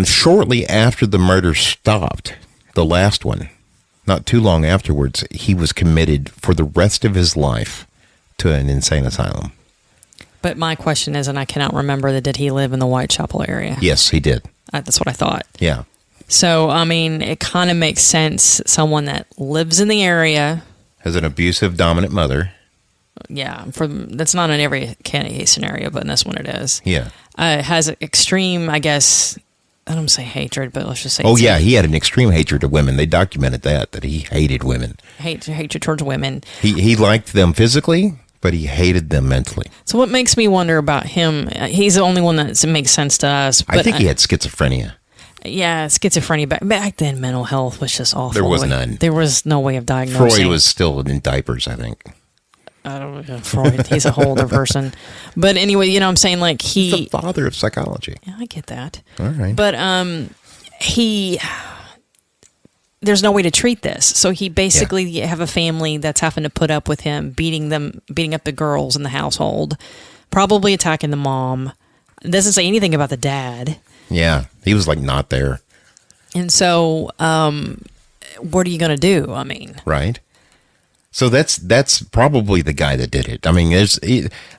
Shortly after the murder stopped, the last one, not too long afterwards, he was committed for the rest of his life to an insane asylum. But my question is, and I cannot remember, that did he live in the Whitechapel area? Yes, he did. That's what I thought. Yeah. So, I mean, it kind of makes sense. Someone that lives in the area. Has an abusive, dominant mother. Yeah. That's not in every case scenario, but in this one it is. Yeah. Has extreme, I guess, I don't say hatred, but let's just say. Oh, yeah. He had an extreme hatred of women. They documented that he hated women. Hatred towards women. He liked them physically, but he hated them mentally. So what makes me wonder about him, he's the only one that makes sense to us. But I think he had schizophrenia. Yeah, schizophrenia. Back then, mental health was just awful. There was none. There was no way of diagnosing. Freud was still in diapers, I think. I don't know. Freud, he's a whole other person. But anyway, you know what I'm saying? Like He's the father of psychology. Yeah, I get that. All right. But there's no way to treat this. So he basically have a family that's having to put up with him beating up the girls in the household, probably attacking the mom. It doesn't say anything about the dad. Yeah, he was like not there. And so, what are you going to do? I mean, right. So that's probably the guy that did it. I mean,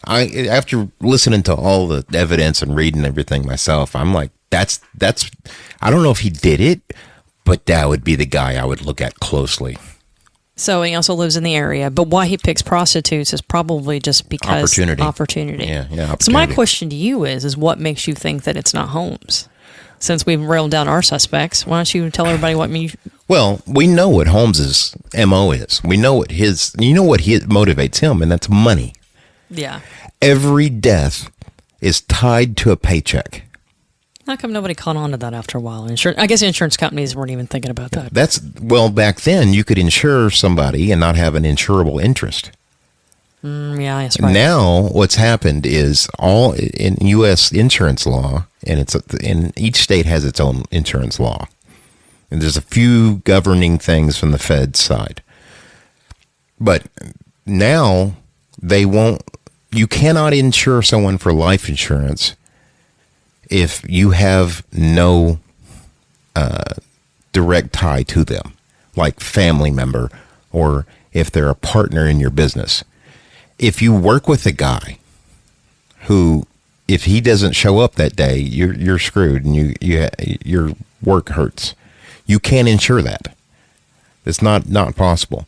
after listening to all the evidence and reading everything myself, I'm like, that's. I don't know if he did it, but that would be the guy I would look at closely. So he also lives in the area, but why he picks prostitutes is probably just because opportunity. Yeah, opportunity. So my question to you is what makes you think that it's not Holmes? Since we've railed down our suspects, why don't you tell everybody what me? Well, we know what Holmes's MO is. We know what motivates him, and that's money. Yeah. Every death is tied to a paycheck. How come nobody caught on to that after a while? I guess insurance companies weren't even thinking about that. Back then you could insure somebody and not have an insurable interest. Yeah, that's right. Now what's happened is all in U.S. insurance law, and each state has its own insurance law. And there's a few governing things from the Fed side. But now you cannot insure someone for life insurance if you have no direct tie to them, like family member, or if they're a partner in your business. If you work with a guy who, if he doesn't show up that day, you're screwed, and your work hurts. You can't insure that. It's not possible.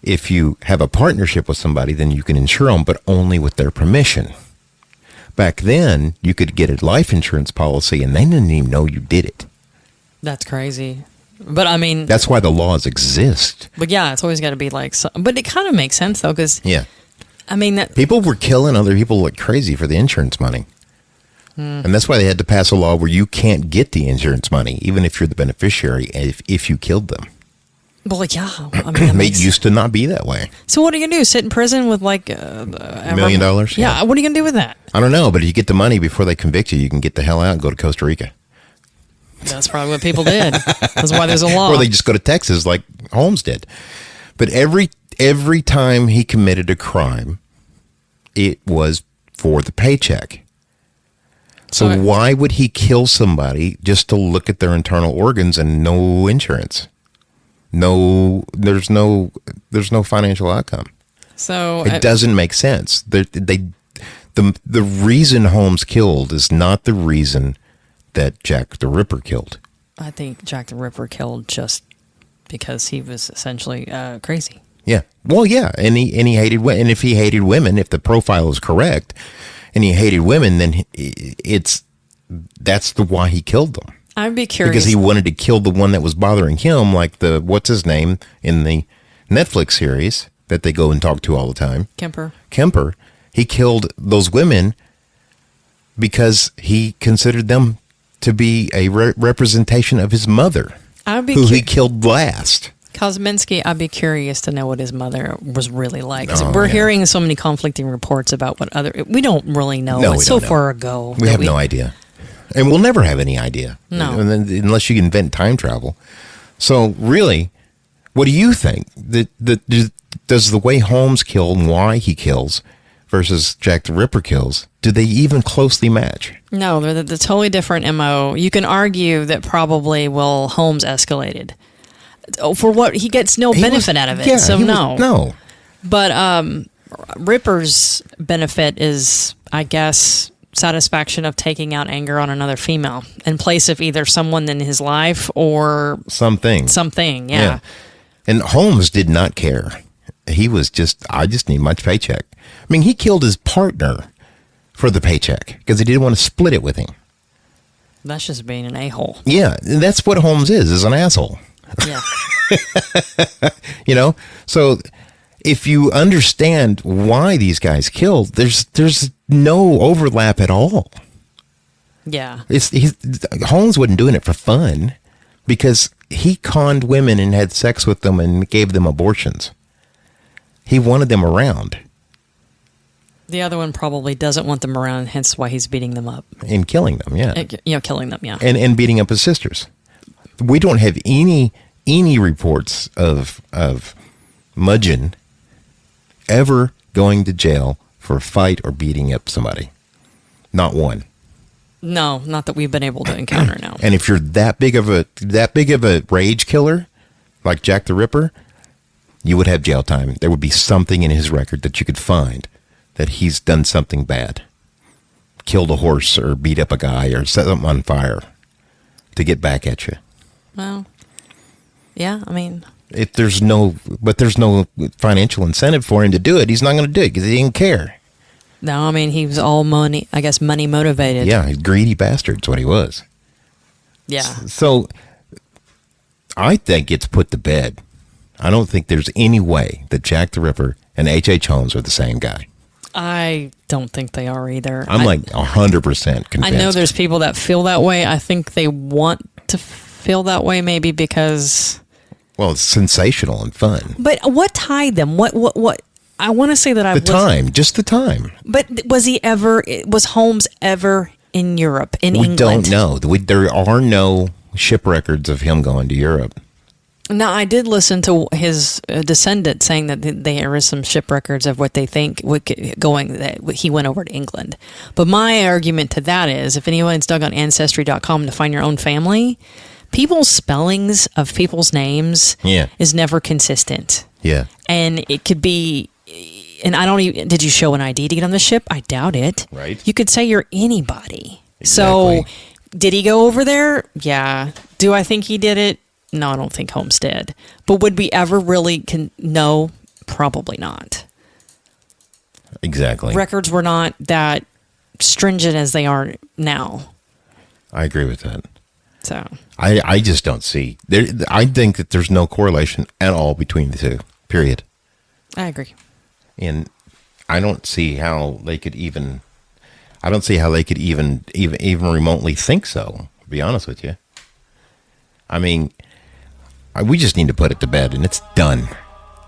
If you have a partnership with somebody, then you can insure them, but only with their permission. Back then, you could get a life insurance policy, and they didn't even know you did it. That's crazy. But I mean, that's why the laws exist. But yeah, it's always got to be like. But it kind of makes sense though, because I mean that people were killing other people like crazy for the insurance money, and that's why they had to pass a law where you can't get the insurance money, even if you're the beneficiary, if you killed them. Well, yeah, I mean, it used to not be that way. So what are you gonna do? Sit in prison with like $1 million? Yeah. What are you gonna do with that? I don't know, but if you get the money before they convict you, you can get the hell out and go to Costa Rica. That's probably what people did. That's why there's a law. Or they just go to Texas like Holmes did. But every time he committed a crime, it was for the paycheck. So why would he kill somebody just to look at their internal organs and no insurance? No, there's no financial outcome. So it doesn't make sense. The reason Holmes killed is not the reason that Jack the Ripper killed. I think Jack the Ripper killed just because he was essentially crazy. Yeah. Well, yeah, and he hated women. And if he hated women, if the profile is correct, and he hated women, then that's why he killed them. I'd be curious because he wanted to kill the one that was bothering him, like the what's his name in the Netflix series that they go and talk to all the time. Kemper. He killed those women because he considered them to be a representation of his mother, who he killed last. Kosminski, I'd be curious to know what his mother was really like. 'Cause Oh, we're yeah. hearing so many conflicting reports about what other... We don't really know. No, we It's so don't know. far ago. We that have no idea. And we'll never have any idea. No. And then, unless you invent time travel. So, really, what do you think? Does the way Holmes killed and why he kills versus Jack the Ripper kills, do they even closely match? No, they're the totally different MO. You can argue that probably, well, Holmes escalated. For what? He gets no benefit out of it, so no. No. But Ripper's benefit is, I guess, satisfaction of taking out anger on another female in place of either someone in his life or Something. yeah. And Holmes did not care. He was just, I just need my paycheck. I mean, he killed his partner for the paycheck because he didn't want to split it with him. That's just being an a-hole. Yeah, and that's what Holmes is an asshole. Yeah. You know? So if you understand why these guys killed, there's no overlap at all. Yeah. Holmes wasn't doing it for fun because he conned women and had sex with them and gave them abortions. He wanted them around. The other one probably doesn't want them around, hence why he's beating them up. And killing them, yeah. Killing them, yeah. And beating up his sisters. We don't have any reports of Mudgeon ever going to jail for a fight or beating up somebody. Not one. No, not that we've been able to encounter now. And if you're that big of a rage killer, like Jack the Ripper, you would have jail time. There would be something in his record that you could find that he's done something bad. Killed a horse or beat up a guy or set something on fire to get back at you. Well, yeah, I mean... If there's no financial incentive for him to do it, he's not going to do it because he didn't care. No, I mean, he was all money motivated. Yeah, he's a greedy bastard is what he was. Yeah. So I think it's put to bed. I don't think there's any way that Jack the Ripper and HH Holmes are the same guy. I don't think they are either. I'm like 100% convinced. I know there's people that feel that way. I think they want to feel that way maybe because... Well, it's sensational and fun. But what tied them? What? I want to say that I just the time. But was Holmes ever in Europe, in England? We don't know. There are no ship records of him going to Europe. Now, I did listen to his descendant saying that there is some ship records of what they think that he went over to England. But my argument to that is, if anyone's dug on Ancestry.com to find your own family, people's spellings of people's names is never consistent. Yeah. And it could be, and I don't even, did you show an ID to get on the ship? I doubt it. Right. You could say you're anybody. Exactly. So, did he go over there? Yeah. Do I think he did it? No, I don't think Holmes did. But would we ever really know? Probably not. Exactly. Records were not that stringent as they are now. I agree with that. So I just don't see there. I think that there's no correlation at all between the two. Period. I agree. And I don't see how they could even. I don't see how they could even remotely think so. To be honest with you. I mean, we just need to put it to bed, and it's done.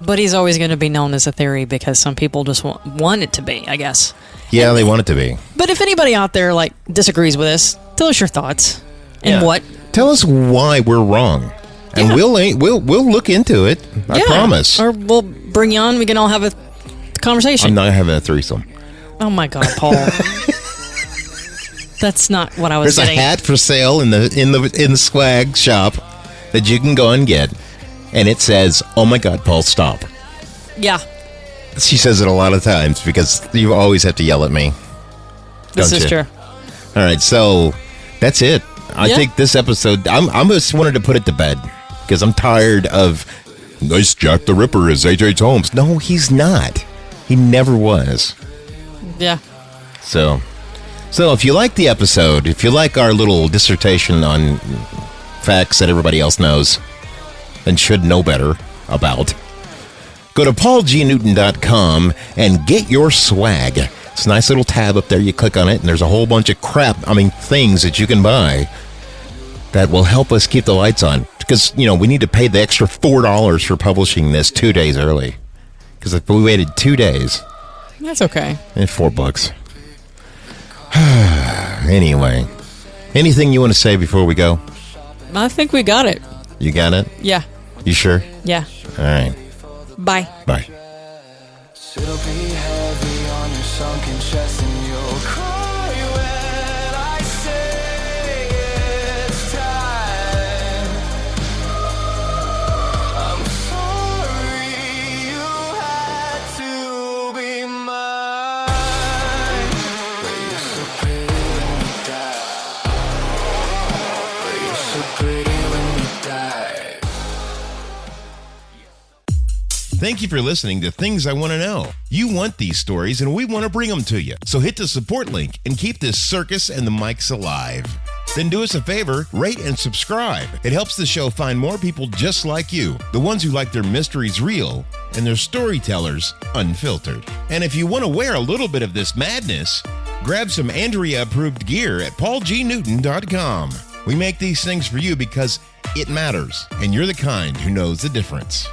But he's always going to be known as a theory because some people just want it to be, I guess. Yeah, they want it to be. But if anybody out there disagrees with us, tell us your thoughts. And what? Tell us why we're wrong, and we'll look into it. I promise. Or we'll bring you on. We can all have a conversation. I'm not having a threesome. Oh my God, Paul! That's not what I was There's getting. a hat for sale in the swag shop that you can go and get, and it says, "Oh my God, Paul, stop." Yeah. She says it a lot of times because you always have to yell at me. This is true. All right, so that's it. I think this episode, I just wanted to put it to bed because I'm tired of, nice Jack the Ripper is HH Holmes. No, he's not. He never was. Yeah. So if you like the episode, if you like our little dissertation on facts that everybody else knows and should know better about, go to paulgnewton.com and get your swag. It's a nice little tab up there. You click on it, and there's a whole bunch of things that you can buy that will help us keep the lights on. because, we need to pay the extra $4 for publishing this 2 days early. Because if we waited 2 days... That's okay. And $4. Anyway. Anything you want to say before we go? I think we got it. You got it? Yeah. You sure? Yeah. All right. Bye. Bye. It'll be heavy on your sunken chest, and you'll cry when I say it's time. I'm sorry you had to be mine, but you're so pretty when you die. But you're so pretty when you die. Thank you for listening to Things I Want to Know. You want these stories, and we want to bring them to you. So hit the support link and keep this circus and the mics alive. Then do us a favor, rate and subscribe. It helps the show find more people just like you, the ones who like their mysteries real and their storytellers unfiltered. And if you want to wear a little bit of this madness, grab some Andrea-approved gear at paulgnewton.com. We make these things for you because it matters, and you're the kind who knows the difference.